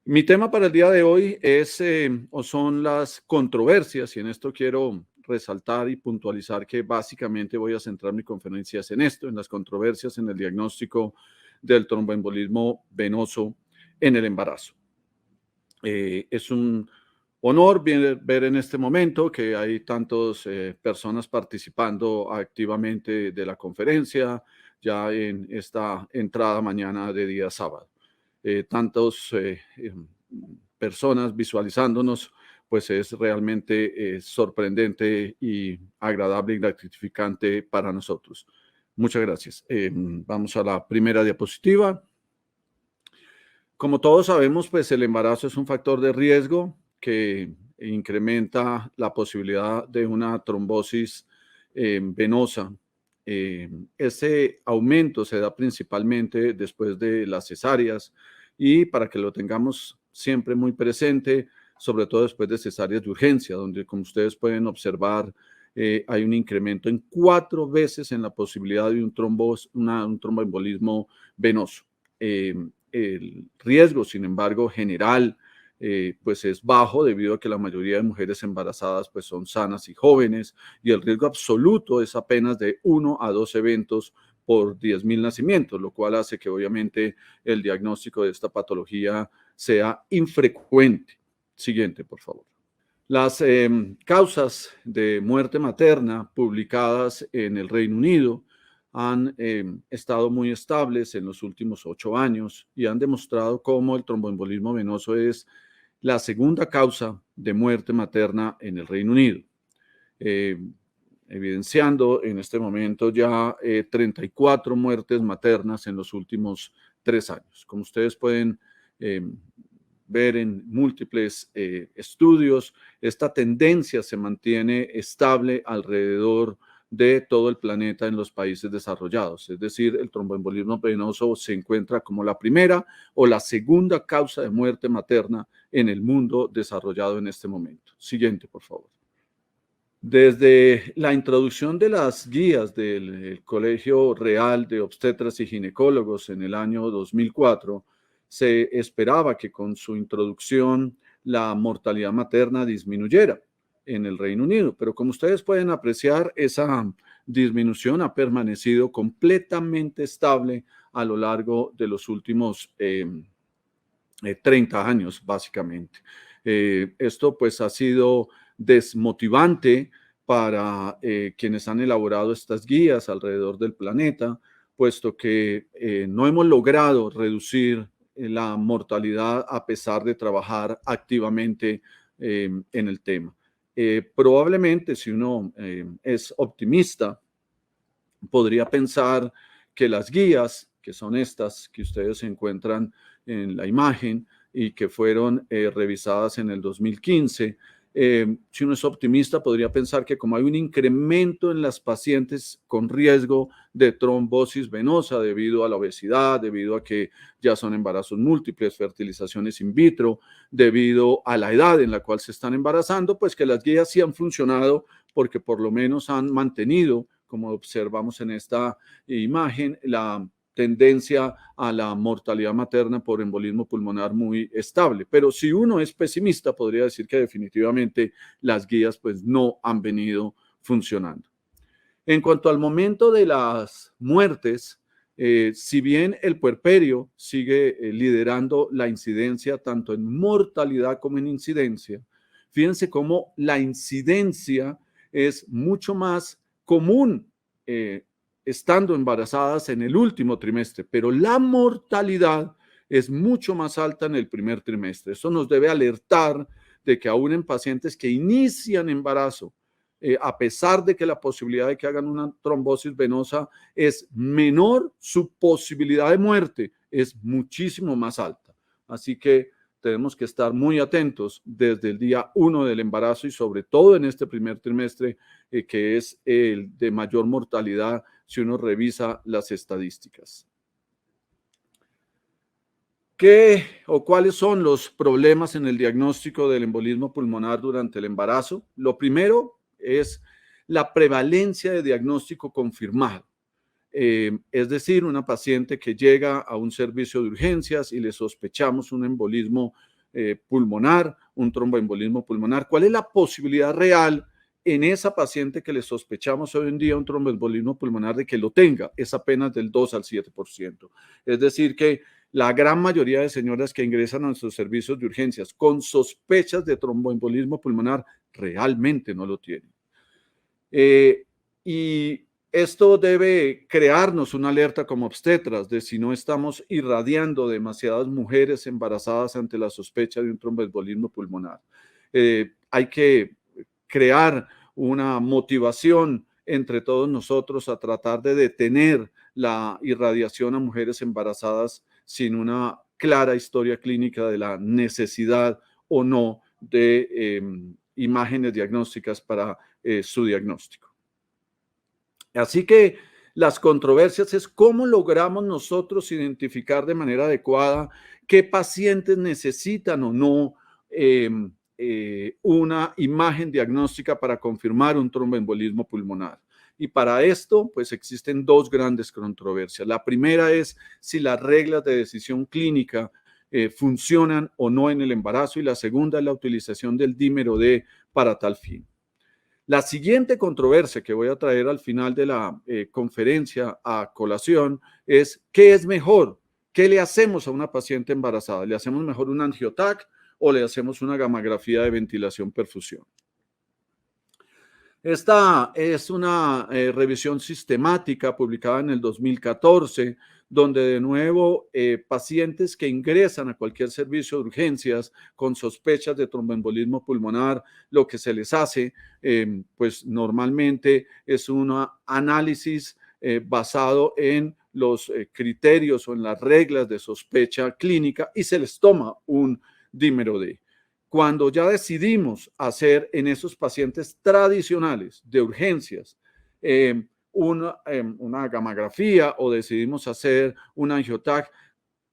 Mi tema para el día de hoy es o son las controversias, y en esto quiero resaltar y puntualizar que básicamente voy a centrar mi conferencia en esto, en las controversias en el diagnóstico del tromboembolismo venoso en el embarazo. Es un honor ver en este momento que hay tantas personas participando activamente de la conferencia ya en esta entrada mañana de día sábado. Tantas personas visualizándonos, pues es realmente sorprendente y agradable y gratificante para nosotros. Muchas gracias. Vamos a la primera diapositiva. Como todos sabemos, pues el embarazo es un factor de riesgo que incrementa la posibilidad de una trombosis venosa. Ese aumento se da principalmente después de las cesáreas y para que lo tengamos siempre muy presente, sobre todo después de cesáreas de urgencia, donde como ustedes pueden observar, hay un incremento en 4 veces en la posibilidad de un tromboembolismo venoso. El riesgo, sin embargo, general, pues es bajo debido a que la mayoría de mujeres embarazadas pues son sanas y jóvenes y el riesgo absoluto es apenas de 1 a 2 eventos por 10.000 nacimientos, lo cual hace que obviamente el diagnóstico de esta patología sea infrecuente. Siguiente, por favor. Las causas de muerte materna publicadas en el Reino Unido han estado muy estables en los últimos 8 años y han demostrado cómo el tromboembolismo venoso es la segunda causa de muerte materna en el Reino Unido, eh, evidenciando en este momento ya 34 muertes maternas en los últimos 3 años. Como ustedes pueden ver en múltiples estudios, esta tendencia se mantiene estable alrededor de todo el planeta en los países desarrollados. Es decir, el tromboembolismo venoso se encuentra como la primera o la segunda causa de muerte materna en el mundo desarrollado en este momento. Siguiente, por favor. Desde la introducción de las guías del Colegio Real de Obstetras y Ginecólogos en el año 2004, se esperaba que con su introducción la mortalidad materna disminuyera en el Reino Unido, pero como ustedes pueden apreciar, esa disminución ha permanecido completamente estable a lo largo de los últimos 30 años, básicamente. Esto pues ha sido desmotivante para quienes han elaborado estas guías alrededor del planeta, puesto que no hemos logrado reducir la mortalidad a pesar de trabajar activamente en el tema. Probablemente si uno es optimista, podría pensar que las guías, que son estas que ustedes encuentran en la imagen y que fueron revisadas en el 2015, si uno es optimista, podría pensar que como hay un incremento en las pacientes con riesgo de trombosis venosa debido a la obesidad, debido a que ya son embarazos múltiples, fertilizaciones in vitro, debido a la edad en la cual se están embarazando, pues que las guías sí han funcionado porque por lo menos han mantenido, como observamos en esta imagen, la tendencia a la mortalidad materna por embolismo pulmonar muy estable. Pero si uno es pesimista, podría decir que definitivamente las guías pues no han venido funcionando. En cuanto al momento de las muertes, si bien el puerperio sigue liderando la incidencia tanto en mortalidad como en incidencia, fíjense cómo la incidencia es mucho más común estando embarazadas en el último trimestre, pero la mortalidad es mucho más alta en el primer trimestre. Eso nos debe alertar de que aún en pacientes que inician embarazo, a pesar de que la posibilidad de que hagan una trombosis venosa es menor, su posibilidad de muerte es muchísimo más alta. Así que tenemos que estar muy atentos desde el día 1 del embarazo y sobre todo en este primer trimestre, que es el de mayor mortalidad si uno revisa las estadísticas. ¿Qué o cuáles son los problemas en el diagnóstico del embolismo pulmonar durante el embarazo? Lo primero es la prevalencia de diagnóstico confirmado. Es decir, una paciente que llega a un servicio de urgencias y le sospechamos un embolismo pulmonar, un tromboembolismo pulmonar. ¿Cuál es la posibilidad real en esa paciente que le sospechamos hoy en día un tromboembolismo pulmonar de que lo tenga? Es apenas del 2 al 7%. Es decir, que la gran mayoría de señoras que ingresan a nuestros servicios de urgencias con sospechas de tromboembolismo pulmonar realmente no lo tienen. Y esto debe crearnos una alerta como obstetras de si no estamos irradiando demasiadas mujeres embarazadas ante la sospecha de un tromboembolismo pulmonar. Hay que crear una motivación entre todos nosotros a tratar de detener la irradiación a mujeres embarazadas sin una clara historia clínica de la necesidad o no de imágenes diagnósticas para su diagnóstico. Así que las controversias es cómo logramos nosotros identificar de manera adecuada qué pacientes necesitan o no una imagen diagnóstica para confirmar un tromboembolismo pulmonar. Y para esto, pues existen dos grandes controversias. La primera es si las reglas de decisión clínica funcionan o no en el embarazo, y la segunda es la utilización del dímero D para tal fin. La siguiente controversia que voy a traer al final de la conferencia a colación es ¿qué es mejor? ¿Qué le hacemos a una paciente embarazada? ¿Le hacemos mejor un angiotac o le hacemos una gamografía de ventilación-perfusión? Esta es una revisión sistemática publicada en el 2014, donde de nuevo pacientes que ingresan a cualquier servicio de urgencias con sospechas de tromboembolismo pulmonar, lo que se les hace, pues normalmente es un análisis basado en los criterios o en las reglas de sospecha clínica y se les toma un dímero D. Cuando ya decidimos hacer en esos pacientes tradicionales de urgencias una gamografía o decidimos hacer un angiotac,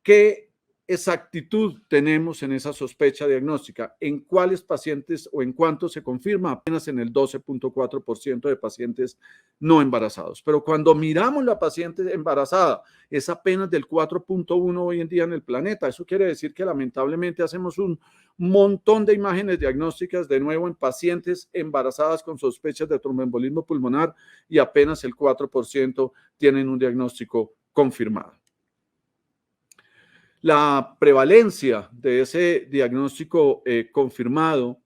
¿qué exactitud tenemos en esa sospecha diagnóstica? ¿En cuáles pacientes o en cuántos se confirma? Apenas en el 12.4% de pacientes no embarazados. Pero cuando miramos la paciente embarazada, es apenas del 4.1 hoy en día en el planeta. Eso quiere decir que lamentablemente hacemos un montón de imágenes diagnósticas de nuevo en pacientes embarazadas con sospechas de tromboembolismo pulmonar y apenas el 4% tienen un diagnóstico confirmado. La prevalencia de ese diagnóstico confirmado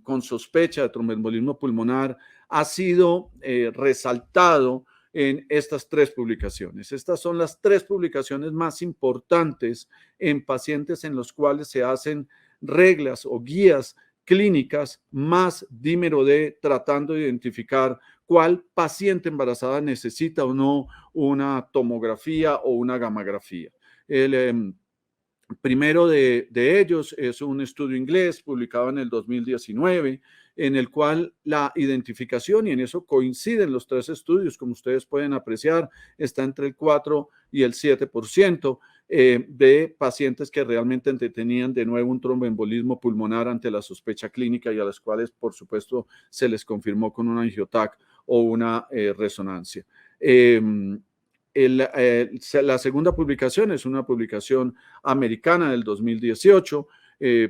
con sospecha de tromboembolismo pulmonar ha sido resaltado en estas tres publicaciones. Estas son las tres publicaciones más importantes en pacientes en los cuales se hacen reglas o guías clínicas más dímero D, tratando de identificar cuál paciente embarazada necesita o no una tomografía o una gamografía. El primero de ellos es un estudio inglés publicado en el 2019, en el cual la identificación, y en eso coinciden los tres estudios, como ustedes pueden apreciar, está entre el 4 y el 7% de pacientes que realmente tenían de nuevo un tromboembolismo pulmonar ante la sospecha clínica y a las cuales, por supuesto, se les confirmó con un angiotac o una resonancia. La segunda publicación es una publicación americana del 2018,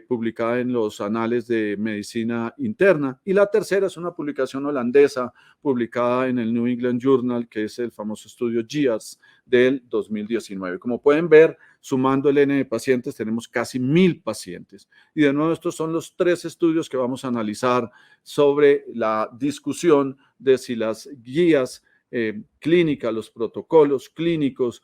publicada en los Anales de Medicina Interna, y la tercera es una publicación holandesa publicada en el New England Journal, que es el famoso estudio GEARS del 2019. Como pueden ver, sumando el N de pacientes, tenemos casi 1000 pacientes. Y de nuevo, estos son los tres estudios que vamos a analizar sobre la discusión de si las guías clínica, los protocolos clínicos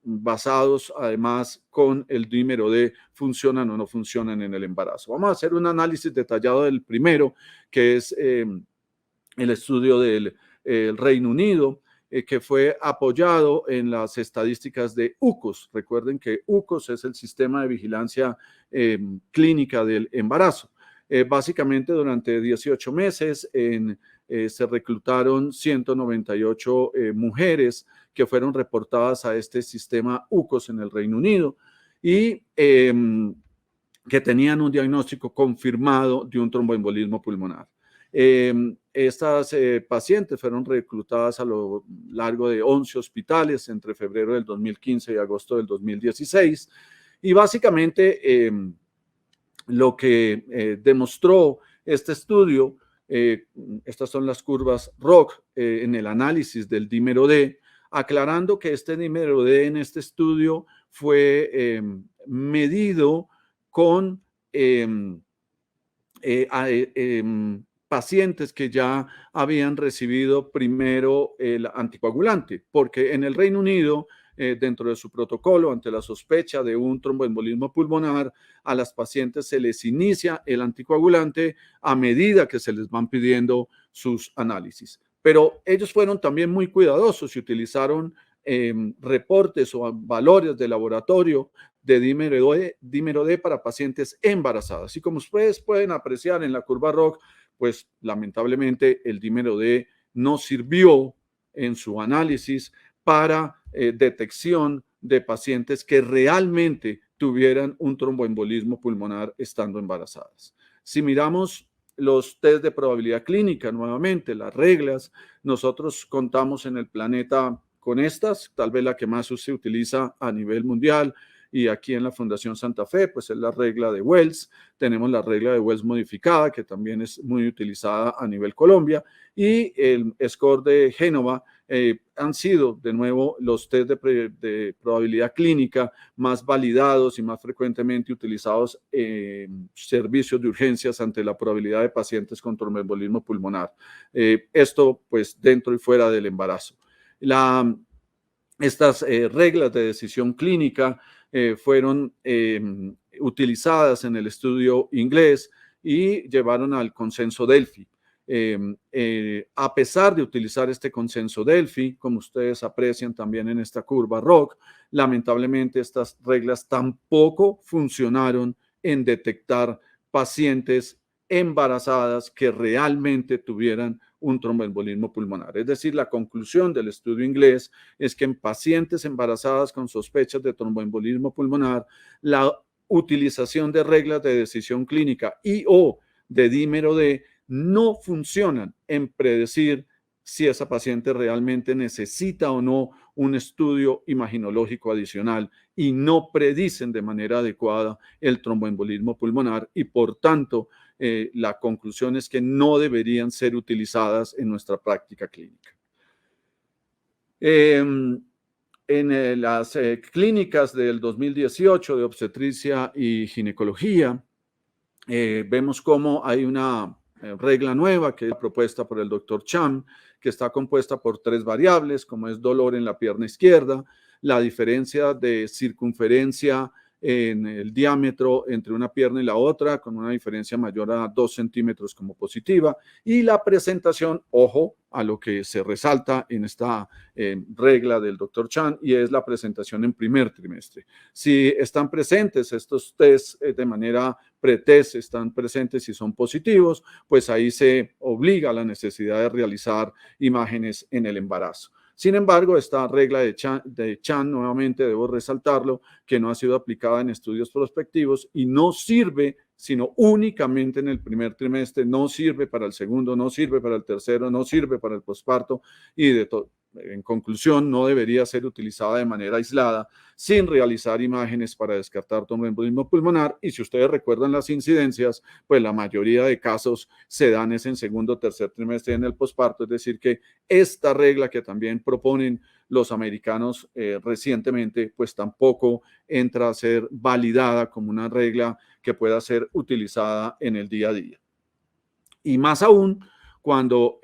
basados además con el dímero D funcionan o no funcionan en el embarazo. Vamos a hacer un análisis detallado del primero, que es el estudio del Reino Unido, que fue apoyado en las estadísticas de UCOS. Recuerden que UCOS es el sistema de vigilancia clínica del embarazo. Básicamente durante 18 meses se reclutaron 198 mujeres que fueron reportadas a este sistema UCOS en el Reino Unido y que tenían un diagnóstico confirmado de un tromboembolismo pulmonar. Estas pacientes fueron reclutadas a lo largo de 11 hospitales entre febrero del 2015 y agosto del 2016. Y básicamente lo que demostró este estudio, estas son las curvas ROC en el análisis del dímero D, aclarando que este dímero D en este estudio fue medido con pacientes que ya habían recibido primero el anticoagulante, porque en el Reino Unido, dentro de su protocolo, ante la sospecha de un tromboembolismo pulmonar, a las pacientes se les inicia el anticoagulante a medida que se les van pidiendo sus análisis. Pero ellos fueron también muy cuidadosos y utilizaron reportes o valores de laboratorio de dímero D para pacientes embarazadas. Y como ustedes pueden apreciar en la curva ROC, pues lamentablemente el dímero D no sirvió en su análisis para detección de pacientes que realmente tuvieran un tromboembolismo pulmonar estando embarazadas. Si miramos los test de probabilidad clínica, nuevamente, las reglas, nosotros contamos en el planeta con estas, tal vez la que más se utiliza a nivel mundial, y aquí en la Fundación Santa Fe, pues es la regla de Wells. Tenemos la regla de Wells modificada, que también es muy utilizada a nivel Colombia, y el score de Génova. Han sido, de nuevo, los test de probabilidad clínica más validados y más frecuentemente utilizados en servicios de urgencias ante la probabilidad de pacientes con tromboembolismo pulmonar. Esto, pues, dentro y fuera del embarazo. Estas reglas de decisión clínica fueron utilizadas en el estudio inglés y llevaron al consenso Delphi. A pesar de utilizar este consenso Delphi, como ustedes aprecian también en esta curva ROC, lamentablemente estas reglas tampoco funcionaron en detectar pacientes embarazadas que realmente tuvieran un tromboembolismo pulmonar. Es decir, la conclusión del estudio inglés es que en pacientes embarazadas con sospechas de tromboembolismo pulmonar, la utilización de reglas de decisión clínica y o de dímero D no funcionan en predecir si esa paciente realmente necesita o no un estudio imaginológico adicional y no predicen de manera adecuada el tromboembolismo pulmonar y por tanto la conclusión es que no deberían ser utilizadas en nuestra práctica clínica. En las clínicas del 2018 de obstetricia y ginecología, vemos cómo hay una regla nueva que es propuesta por el doctor Chan, que está compuesta por 3 variables, como es dolor en la pierna izquierda, la diferencia de circunferencia en el diámetro entre una pierna y la otra, con una diferencia mayor a 2 centímetros como positiva, y la presentación, ojo, a lo que se resalta en esta regla del doctor Chan, y es la presentación en primer trimestre. Si están presentes estos test de manera pretest, están presentes y son positivos, pues ahí se obliga a la necesidad de realizar imágenes en el embarazo. Sin embargo, esta regla de Chan, nuevamente debo resaltarlo, que no ha sido aplicada en estudios prospectivos y no sirve sino únicamente en el primer trimestre, no sirve para el segundo, no sirve para el tercero, no sirve para el posparto y en conclusión, no debería ser utilizada de manera aislada sin realizar imágenes para descartar tromboembolismo pulmonar. Y si ustedes recuerdan las incidencias, pues la mayoría de casos se dan es en segundo o tercer trimestre en el posparto. Es decir, que esta regla que también proponen los americanos recientemente, pues tampoco entra a ser validada como una regla que pueda ser utilizada en el día a día. Y más aún, cuando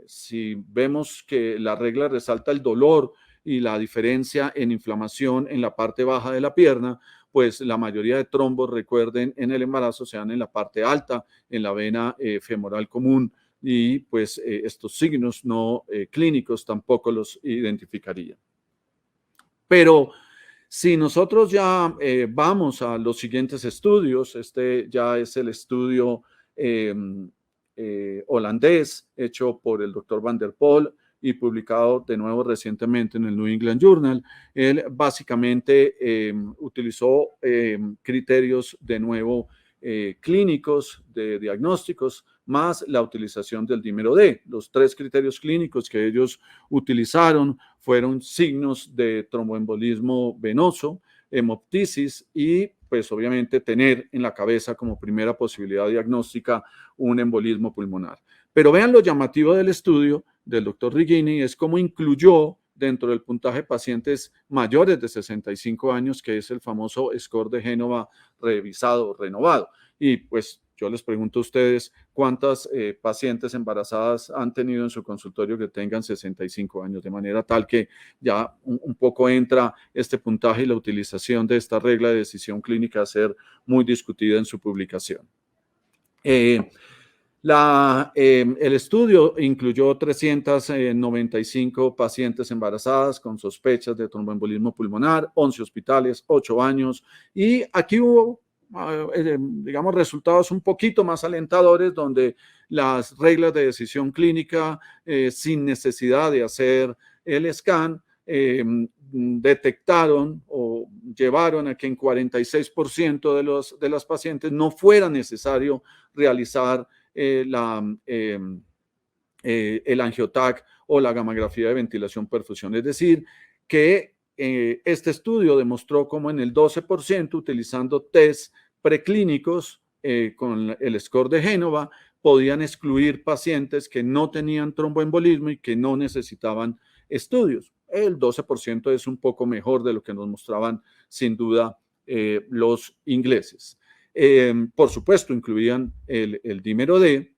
si vemos que la regla resalta el dolor y la diferencia en inflamación en la parte baja de la pierna, pues la mayoría de trombos, recuerden, en el embarazo se dan en la parte alta, en la vena femoral común, y pues estos signos no clínicos tampoco los identificaría. Pero si nosotros ya vamos a los siguientes estudios, este ya es el estudio holandés hecho por el doctor Van der Poel y publicado de nuevo recientemente en el New England Journal. Él básicamente utilizó criterios de nuevo clínicos de diagnósticos más la utilización del dímero D. Los 3 criterios clínicos que ellos utilizaron fueron signos de tromboembolismo venoso, hemoptisis y pues obviamente tener en la cabeza como primera posibilidad diagnóstica un embolismo pulmonar. Pero vean lo llamativo del estudio del doctor Righini, es cómo incluyó dentro del puntaje pacientes mayores de 65 años, que es el famoso score de Génova revisado, renovado. Y pues yo les pregunto a ustedes, ¿cuántas pacientes embarazadas han tenido en su consultorio que tengan 65 años? De manera tal que ya un poco entra este puntaje y la utilización de esta regla de decisión clínica a ser muy discutida en su publicación. El estudio incluyó 395 pacientes embarazadas con sospechas de tromboembolismo pulmonar, 11 hospitales, 8 años, y aquí hubo, digamos, resultados un poquito más alentadores, donde las reglas de decisión clínica, sin necesidad de hacer el scan, detectaron o llevaron a que en 46% de las pacientes no fuera necesario realizar el angioTAC o la gammagrafía de ventilación perfusión. Es decir, que este estudio demostró cómo en el 12%, utilizando test preclínicos con el score de Génova, podían excluir pacientes que no tenían tromboembolismo y que no necesitaban estudios. El 12% es un poco mejor de lo que nos mostraban sin duda los ingleses. Por supuesto, incluían el dímero D.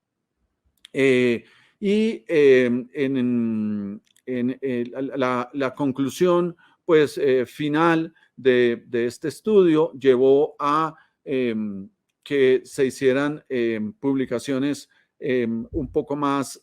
La conclusión pues, final de este estudio llevó a que se hicieran publicaciones un poco más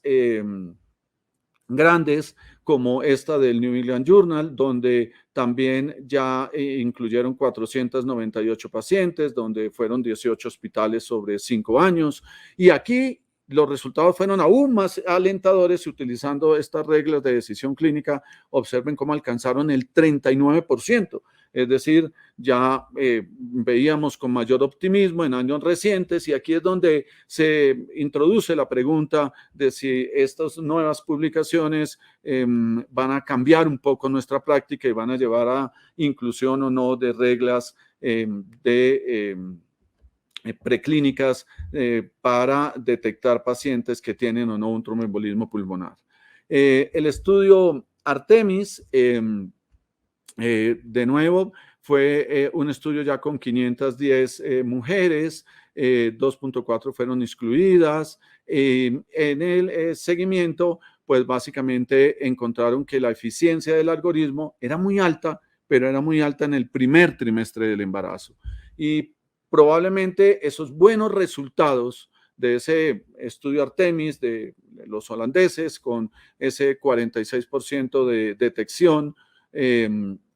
grandes, como esta del New England Journal, donde también ya incluyeron 498 pacientes, donde fueron 18 hospitales sobre 5 años. Y aquí los resultados fueron aún más alentadores utilizando estas reglas de decisión clínica. Observen cómo alcanzaron el 39%. Es decir, ya veíamos con mayor optimismo en años recientes, y aquí es donde se introduce la pregunta de si estas nuevas publicaciones van a cambiar un poco nuestra práctica y van a llevar a inclusión o no de reglas preclínicas para detectar pacientes que tienen o no un tromboembolismo pulmonar. El estudio Artemis, de nuevo, fue un estudio ya con 510 mujeres, 2.4 fueron excluidas. En el seguimiento, pues básicamente encontraron que la eficiencia del algoritmo era muy alta, pero era muy alta en el primer trimestre del embarazo. Y probablemente esos buenos resultados de ese estudio Artemis de los holandeses, con ese 46% de detección,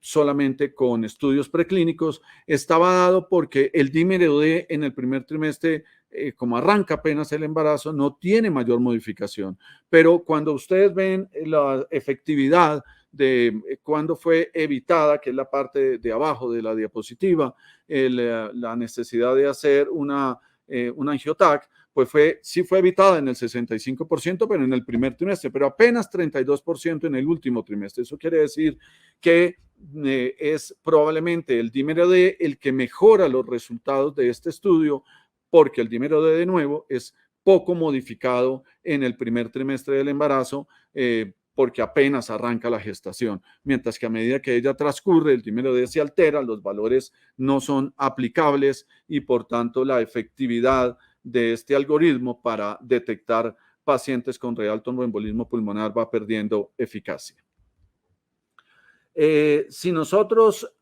solamente con estudios preclínicos, estaba dado porque el dímero D en el primer trimestre, como arranca apenas el embarazo, no tiene mayor modificación. Pero cuando ustedes ven la efectividad de cuándo fue evitada, que es la parte de abajo de la diapositiva, la necesidad de hacer una angioTAC, pues sí fue evitada en el 65%, pero en el primer trimestre, pero apenas 32% en el último trimestre. Eso quiere decir que es probablemente el dímero D el que mejora los resultados de este estudio, porque el dímero D, de nuevo, es poco modificado en el primer trimestre del embarazo, porque apenas arranca la gestación, mientras que a medida que ella transcurre, el dímero D se altera, los valores no son aplicables y por tanto la efectividad de este algoritmo para detectar pacientes con real tromboembolismo pulmonar va perdiendo eficacia. Si nosotros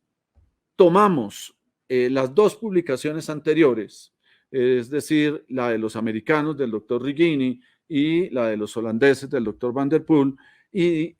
tomamos las dos publicaciones anteriores, es decir, la de los americanos del doctor Righini y la de los holandeses del doctor Van der Poel, y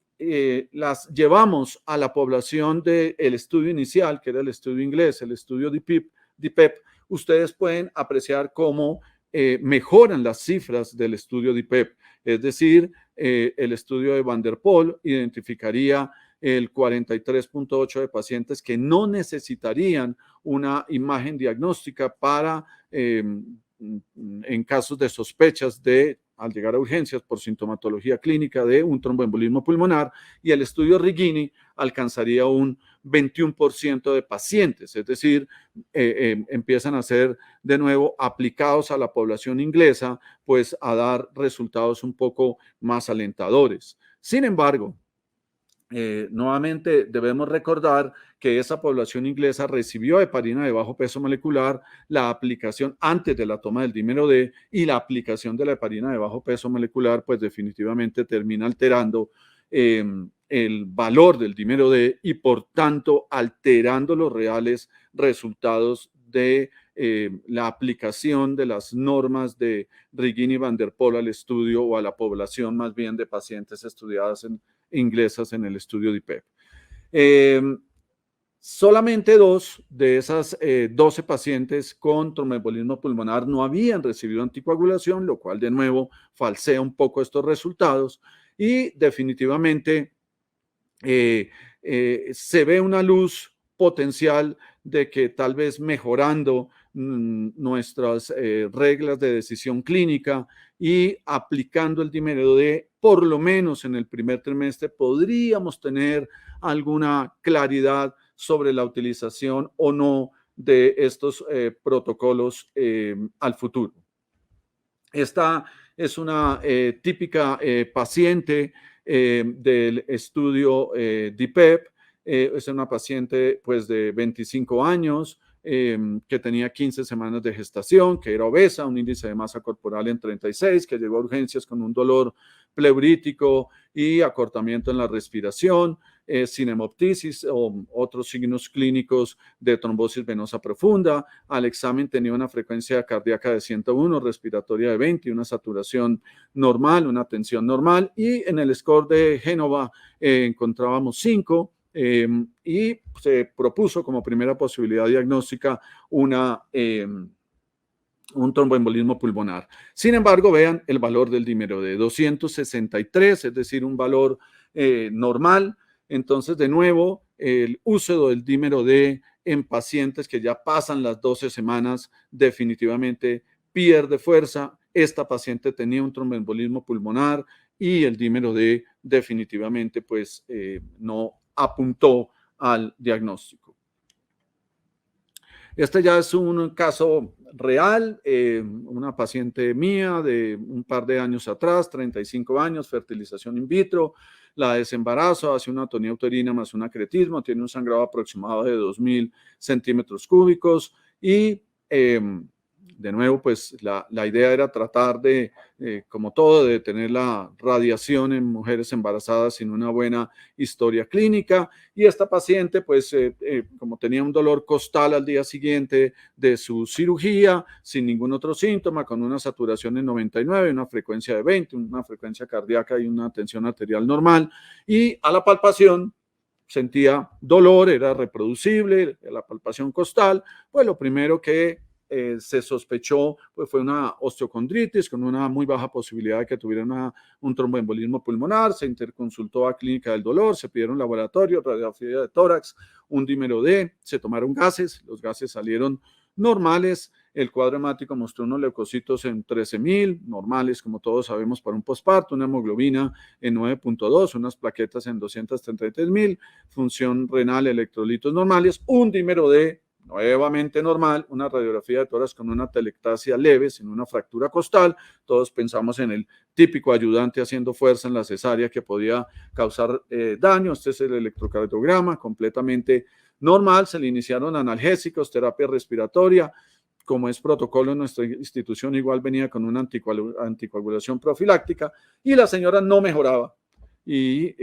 las llevamos a la población del estudio inicial, que era el estudio inglés, el estudio DIPEP, ustedes pueden apreciar cómo mejoran las cifras del estudio DIPEP. Es decir, el estudio de Van der Poel identificaría el 43.8% de pacientes que no necesitarían una imagen diagnóstica para, en casos de sospechas de al llegar a urgencias por sintomatología clínica de un tromboembolismo pulmonar, y el estudio Righini alcanzaría un 21% de pacientes, es decir, empiezan a ser de nuevo aplicados a la población inglesa, pues a dar resultados un poco más alentadores. Sin embargo, nuevamente debemos recordar que esa población inglesa recibió heparina de bajo peso molecular, la aplicación antes de la toma del dímero D, y la aplicación de la heparina de bajo peso molecular pues definitivamente termina alterando el valor del dímero D y por tanto alterando los reales resultados de la aplicación de las normas de Righini-Van der Poel al estudio o a la población más bien de pacientes estudiadas inglesas en el estudio de IPEP. Solamente 2 de esas 12 pacientes con tromboembolismo pulmonar no habían recibido anticoagulación, lo cual de nuevo falsea un poco estos resultados y definitivamente se ve una luz potencial de que tal vez mejorando nuestras reglas de decisión clínica y aplicando el dímero D, por lo menos en el primer trimestre, podríamos tener alguna claridad sobre la utilización o no de estos protocolos al futuro. Esta es una típica paciente del estudio DIPEP. Es una paciente pues de 25 años que tenía 15 semanas de gestación, que era obesa, un índice de masa corporal en 36, que llegó a urgencias con un dolor pleurítico y acortamiento en la respiración, sin hemoptisis o otros signos clínicos de trombosis venosa profunda. Al examen tenía una frecuencia cardíaca de 101, respiratoria de 20, una saturación normal, una tensión normal, y en el score de Génova encontrábamos 5. Y se propuso como primera posibilidad diagnóstica un tromboembolismo pulmonar. Sin embargo, vean el valor del dímero de 263, es decir, un valor normal. Entonces, de nuevo, el uso del dímero D en pacientes que ya pasan las 12 semanas definitivamente pierde fuerza. Esta paciente tenía un tromboembolismo pulmonar y el dímero D definitivamente pues no apuntó al diagnóstico. Este ya es un caso real, una paciente mía de un par de años atrás, 35 años, fertilización in vitro, la desembarazo, hace una atonía uterina más un acretismo, tiene un sangrado aproximado de 2.000 centímetros cúbicos y de nuevo, pues la idea era tratar de, como todo, de tener la radiación en mujeres embarazadas sin una buena historia clínica. Y esta paciente, pues, como tenía un dolor costal al día siguiente de su cirugía, sin ningún otro síntoma, con una saturación en 99, una frecuencia de 20, una frecuencia cardíaca y una tensión arterial normal. Y a la palpación sentía dolor, era reproducible, la palpación costal, pues lo primero que se sospechó pues fue una osteocondritis con una muy baja posibilidad de que tuviera un tromboembolismo pulmonar. Se interconsultó a Clínica del Dolor, se pidieron laboratorios, radiografía de tórax, un dímero D, se tomaron gases, los gases salieron normales, el cuadro hemático mostró unos leucocitos en 13.000, normales como todos sabemos para un posparto, una hemoglobina en 9.2, unas plaquetas en 233.000, función renal, electrolitos normales, un dímero D nuevamente normal, una radiografía de tórax con una telectasia leve, sin una fractura costal. Todos pensamos en el típico ayudante haciendo fuerza en la cesárea que podía causar daño. Este es el electrocardiograma, completamente normal. Se le iniciaron analgésicos, terapia respiratoria. Como es protocolo en nuestra institución, igual venía con una anticoagulación profiláctica y la señora no mejoraba. Y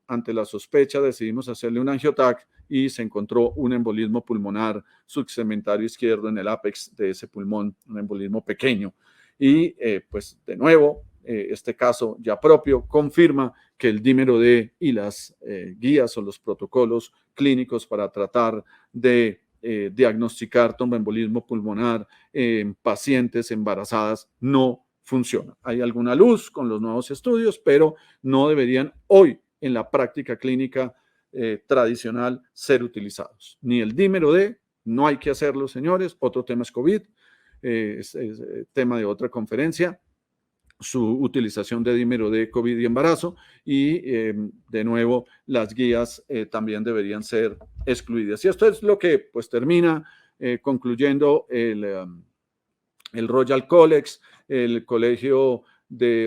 ante la sospecha decidimos hacerle un angiotac y se encontró un embolismo pulmonar subsegmentario izquierdo en el ápex de ese pulmón, un embolismo pequeño. Y pues de nuevo, este caso ya propio confirma que el dímero D y las guías o los protocolos clínicos para tratar de diagnosticar tromboembolismo pulmonar en pacientes embarazadas no funciona. Hay alguna luz con los nuevos estudios, pero no deberían hoy en la práctica clínica tradicional ser utilizados. Ni el dímero D, no hay que hacerlo, señores. Otro tema es COVID, es tema de otra conferencia. su utilización de dímero de COVID y embarazo y de nuevo las guías también deberían ser excluidas. Y esto es lo que pues termina concluyendo el Royal College, el Colegio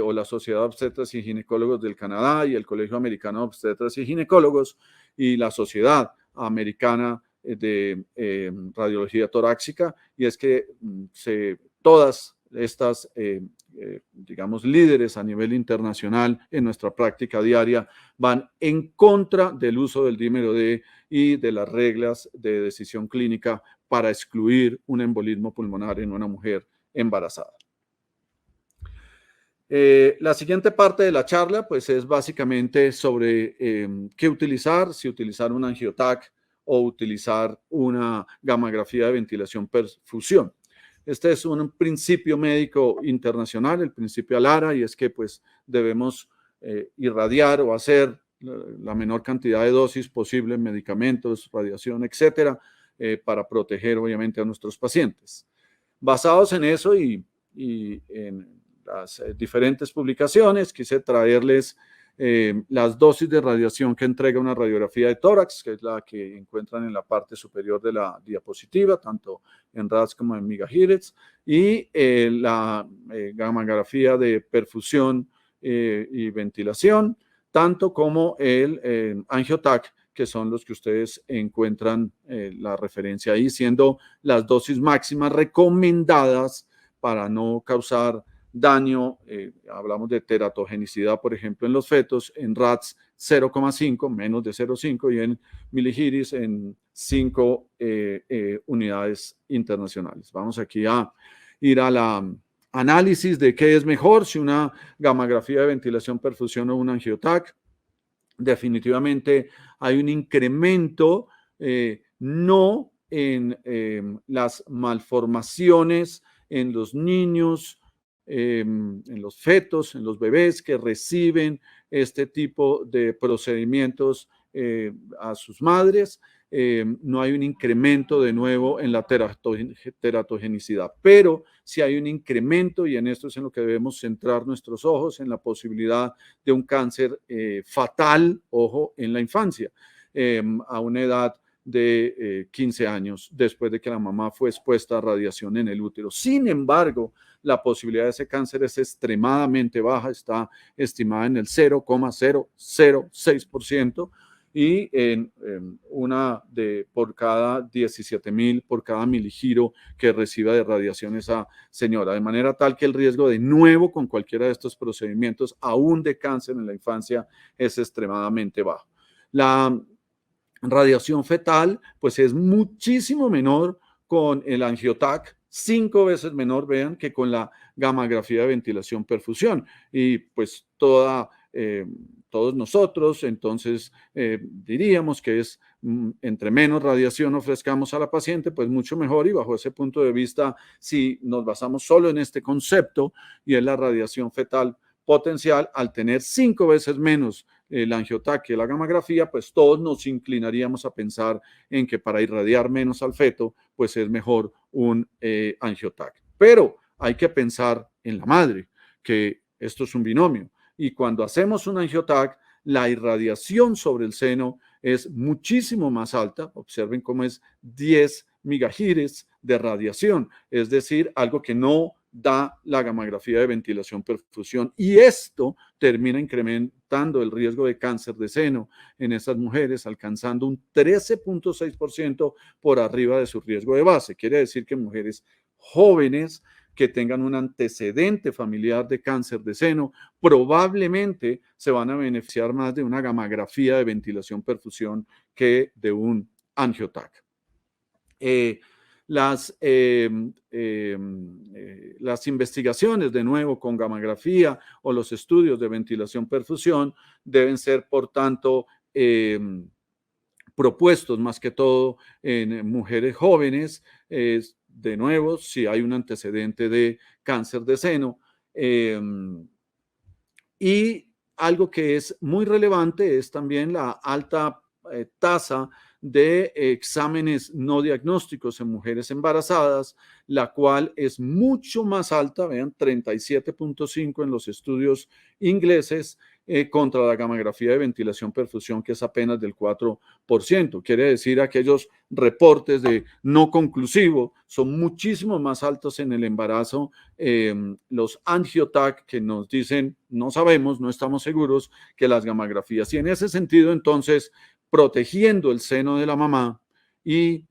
o la Sociedad de Obstetras y Ginecólogos del Canadá y el Colegio Americano de Obstetras y Ginecólogos y la Sociedad Americana de Radiología Torácica, y es que todas estas digamos, líderes a nivel internacional en nuestra práctica diaria van en contra del uso del dímero D y de las reglas de decisión clínica para excluir un embolismo pulmonar en una mujer embarazada. La siguiente parte de la charla pues es básicamente sobre qué utilizar, si utilizar un angiotac o utilizar una gammagrafía de ventilación perfusión. Este es un principio médico internacional, el principio ALARA, y es que pues debemos irradiar o hacer la menor cantidad de dosis posible en medicamentos, radiación, etcétera, para proteger obviamente a nuestros pacientes. Basados en eso y en las diferentes publicaciones, quise traerles las dosis de radiación que entrega una radiografía de tórax, que es la que encuentran en la parte superior de la diapositiva, tanto en RADS como en megahertz, y la gammagrafía de perfusión y ventilación, tanto como el angiotac, que son los que ustedes encuentran la referencia ahí, siendo las dosis máximas recomendadas para no causar daño, hablamos de teratogenicidad, por ejemplo, en los fetos, en RATS 0,5, menos de 0,5, y en miligiris en 5 unidades internacionales. Vamos aquí a ir a la análisis de qué es mejor, si una gammagrafía de ventilación perfusión o un angiotac. Definitivamente hay un incremento, no en las malformaciones en los niños, en los fetos, en los bebés que reciben este tipo de procedimientos a sus madres. No hay un incremento de nuevo en la teratogenicidad, pero sí hay un incremento, y en esto es en lo que debemos centrar nuestros ojos, en la posibilidad de un cáncer fatal, ojo, en la infancia, a una edad de 15 años después de que la mamá fue expuesta a radiación en el útero. Sin embargo, la posibilidad de ese cáncer es extremadamente baja, está estimada en el 0,006%, y en una por cada 17,000 por cada miligiro que reciba de radiación esa señora, de manera tal que el riesgo de nuevo con cualquiera de estos procedimientos, aún de cáncer en la infancia, es extremadamente bajo. La radiación fetal pues es muchísimo menor con el angiotac, 5 veces menor, vean, que con la gammagrafía de ventilación perfusión, y pues todos nosotros entonces diríamos que es entre menos radiación ofrezcamos a la paciente, pues mucho mejor, y bajo ese punto de vista, si nos basamos solo en este concepto y en la radiación fetal potencial, al tener 5 veces menos el angiotac y la gammagrafía, pues todos nos inclinaríamos a pensar en que para irradiar menos al feto, pues es mejor un angiotac. Pero hay que pensar en la madre, que esto es un binomio, y cuando hacemos un angiotac, la irradiación sobre el seno es muchísimo más alta. Observen cómo es 10 megahertz de radiación, es decir, algo que no da la gammagrafía de ventilación perfusión, y esto termina incrementando el riesgo de cáncer de seno en esas mujeres, alcanzando un 13,6% por arriba de su riesgo de base. Quiere decir que mujeres jóvenes que tengan un antecedente familiar de cáncer de seno probablemente se van a beneficiar más de una gammagrafía de ventilación perfusión que de un angiotac. Las investigaciones, de nuevo, con gammagrafía o los estudios de ventilación perfusión deben ser, por tanto, propuestos más que todo en mujeres jóvenes, de nuevo, si hay un antecedente de cáncer de seno. Y algo que es muy relevante es también la alta tasa de exámenes no diagnósticos en mujeres embarazadas, la cual es mucho más alta, vean, 37.5 en los estudios ingleses, contra la gamografía de ventilación-perfusión, que es apenas del 4%. Quiere decir, aquellos reportes de no conclusivo son muchísimo más altos en el embarazo. Los angioTAC que nos dicen, no sabemos, no estamos seguros, que las gamografías. Y en ese sentido, entonces, protegiendo el seno de la mamá y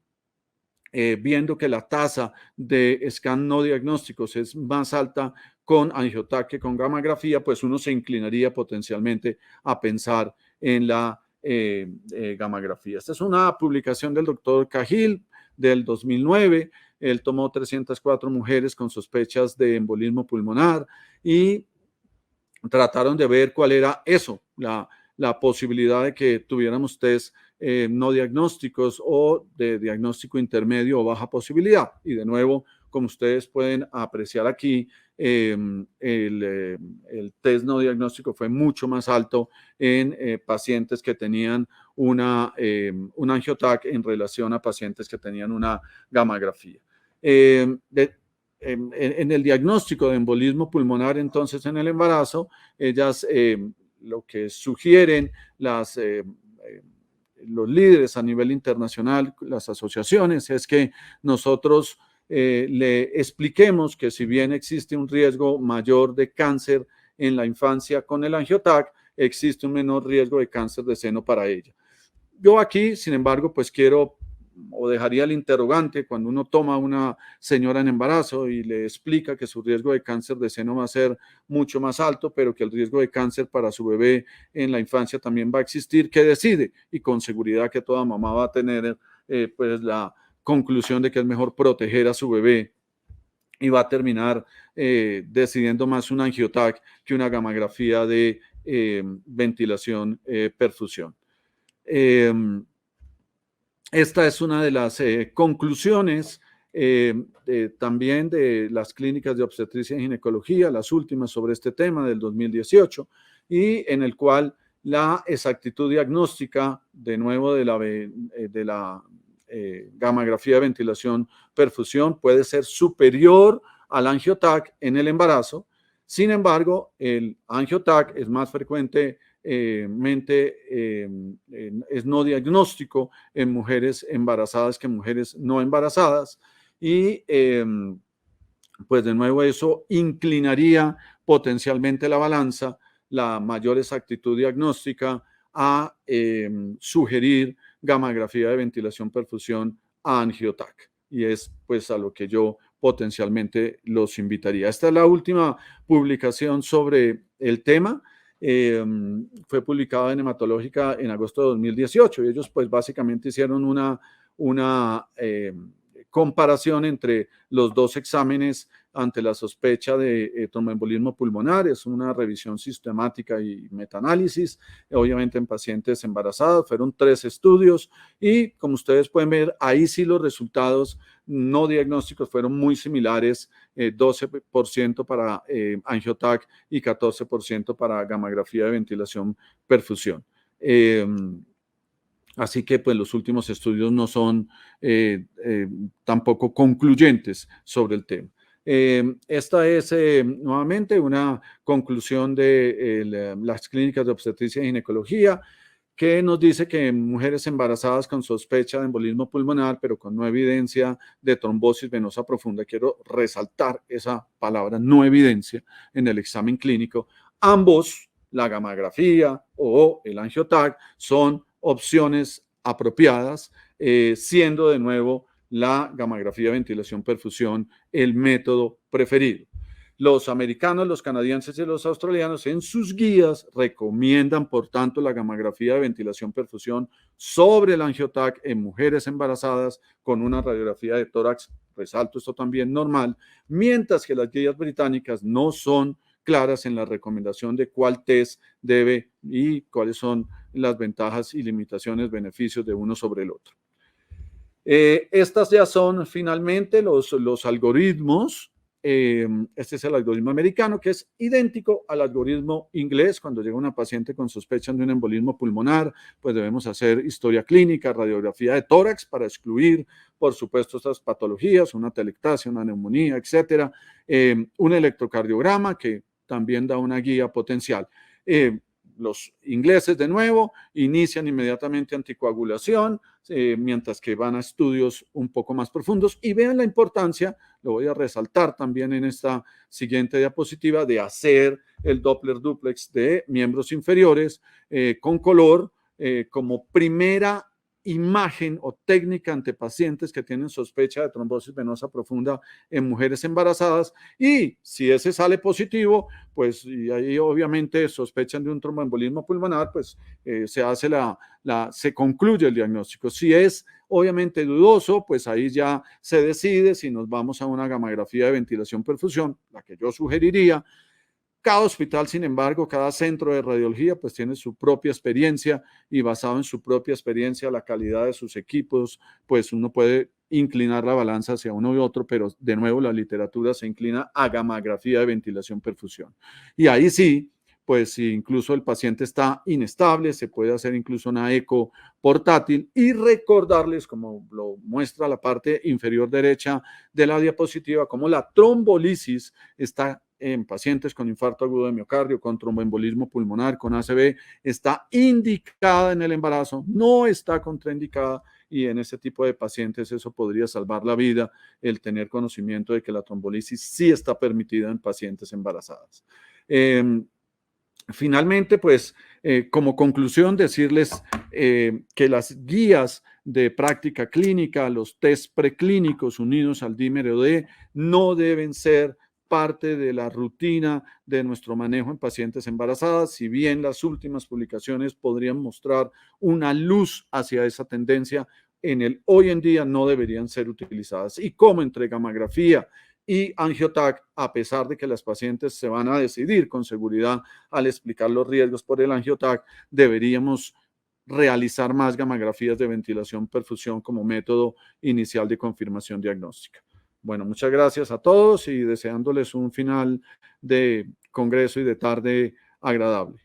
viendo que la tasa de scan no diagnósticos es más alta con angioTAC que con gamografía, pues uno se inclinaría potencialmente a pensar en la gamografía. Esta es una publicación del doctor Cahill del 2009. Él tomó 304 mujeres con sospechas de embolismo pulmonar y trataron de ver cuál era eso, la posibilidad de que tuviéramos test no diagnósticos o de diagnóstico intermedio o baja posibilidad. Y de nuevo, como ustedes pueden apreciar aquí, el test no diagnóstico fue mucho más alto en pacientes que tenían un angioTAC en relación a pacientes que tenían una gamografía. En el diagnóstico de embolismo pulmonar, entonces, en el embarazo, ellas lo que sugieren los líderes a nivel internacional, las asociaciones, es que nosotros le expliquemos que si bien existe un riesgo mayor de cáncer en la infancia con el angioTAC, existe un menor riesgo de cáncer de seno para ella. Yo aquí, sin embargo, pues quiero o dejaría el interrogante cuando uno toma a una señora en embarazo y le explica que su riesgo de cáncer de seno va a ser mucho más alto, pero que el riesgo de cáncer para su bebé en la infancia también va a existir, ¿qué decide? Y con seguridad que toda mamá va a tener pues la conclusión de que es mejor proteger a su bebé y va a terminar decidiendo más un angioTAC que una gamografía de ventilación perfusión. Esta es una de las conclusiones también de las clínicas de obstetricia y ginecología, las últimas sobre este tema del 2018, y en el cual la exactitud diagnóstica, de nuevo, de la gamografía de ventilación perfusión puede ser superior al angioTAC en el embarazo. Sin embargo, el angioTAC es más frecuente es no diagnóstico en mujeres embarazadas que en mujeres no embarazadas y pues de nuevo eso inclinaría potencialmente la balanza, la mayor exactitud diagnóstica a sugerir gamografía de ventilación perfusión a angioTAC, y es pues a lo que yo potencialmente los invitaría. Esta es la última publicación sobre el tema. Fue publicada en Hematológica en agosto de 2018 y ellos pues básicamente hicieron una comparación entre los dos exámenes ante la sospecha de tromboembolismo pulmonar. Es una revisión sistemática y metaanálisis, obviamente en pacientes embarazadas. Fueron 3 estudios y como ustedes pueden ver, ahí sí los resultados no diagnósticos fueron muy similares, 12% para angioTAC y 14% para gamografía de ventilación perfusión. Así que pues los últimos estudios no son tampoco concluyentes sobre el tema. Esta es nuevamente una conclusión de las clínicas de obstetricia y ginecología, que nos dice que en mujeres embarazadas con sospecha de embolismo pulmonar, pero con no evidencia de trombosis venosa profunda, quiero resaltar esa palabra, no evidencia, en el examen clínico, ambos, la gamografía o el angioTAC, son opciones apropiadas, siendo de nuevo la gamografía de ventilación perfusión el método preferido. Los americanos, los canadienses y los australianos en sus guías recomiendan, por tanto, la gamografía de ventilación perfusión sobre el angioTAC en mujeres embarazadas con una radiografía de tórax, resalto esto también, normal, mientras que las guías británicas no son claras en la recomendación de cuál test debe y cuáles son las ventajas y limitaciones, beneficios de uno sobre el otro. Estas ya son finalmente los algoritmos Este es el algoritmo americano, que es idéntico al algoritmo inglés. Cuando llega una paciente con sospecha de un embolismo pulmonar, pues debemos hacer historia clínica, radiografía de tórax para excluir, por supuesto, estas patologías, una telectasia, una neumonía, etcétera. Un electrocardiograma que también da una guía potencial. Los ingleses, de nuevo, inician inmediatamente anticoagulación, mientras que van a estudios un poco más profundos. Y vean la importancia, lo voy a resaltar también en esta siguiente diapositiva, de hacer el Doppler duplex de miembros inferiores con color como primera imagen o técnica ante pacientes que tienen sospecha de trombosis venosa profunda en mujeres embarazadas, y si ese sale positivo, pues y ahí obviamente sospechan de un tromboembolismo pulmonar, pues se hace se concluye el diagnóstico. Si es obviamente dudoso, pues ahí ya se decide si nos vamos a una gamografía de ventilación-perfusión, la que yo sugeriría. Cada hospital, sin embargo, cada centro de radiología, pues tiene su propia experiencia, y basado en su propia experiencia, la calidad de sus equipos, pues uno puede inclinar la balanza hacia uno y otro, pero de nuevo la literatura se inclina a gamografía de ventilación-perfusión. Y ahí sí, pues si incluso el paciente está inestable, se puede hacer incluso una eco portátil, y recordarles, como lo muestra la parte inferior derecha de la diapositiva, como la trombolisis está en pacientes con infarto agudo de miocardio, con tromboembolismo pulmonar, con ACV, está indicada en el embarazo, no está contraindicada, y en ese tipo de pacientes eso podría salvar la vida, el tener conocimiento de que la trombolisis sí está permitida en pacientes embarazadas. Finalmente, pues, como conclusión, decirles que las guías de práctica clínica, los test preclínicos unidos al dímero D, no deben ser parte de la rutina de nuestro manejo en pacientes embarazadas, si bien las últimas publicaciones podrían mostrar una luz hacia esa tendencia. Hoy en día no deberían ser utilizadas. Y como entre gamografía y angiotac, a pesar de que las pacientes se van a decidir con seguridad al explicar los riesgos por el angiotac, deberíamos realizar más gamografías de ventilación-perfusión como método inicial de confirmación diagnóstica. Bueno, muchas gracias a todos y deseándoles un final de congreso y de tarde agradable.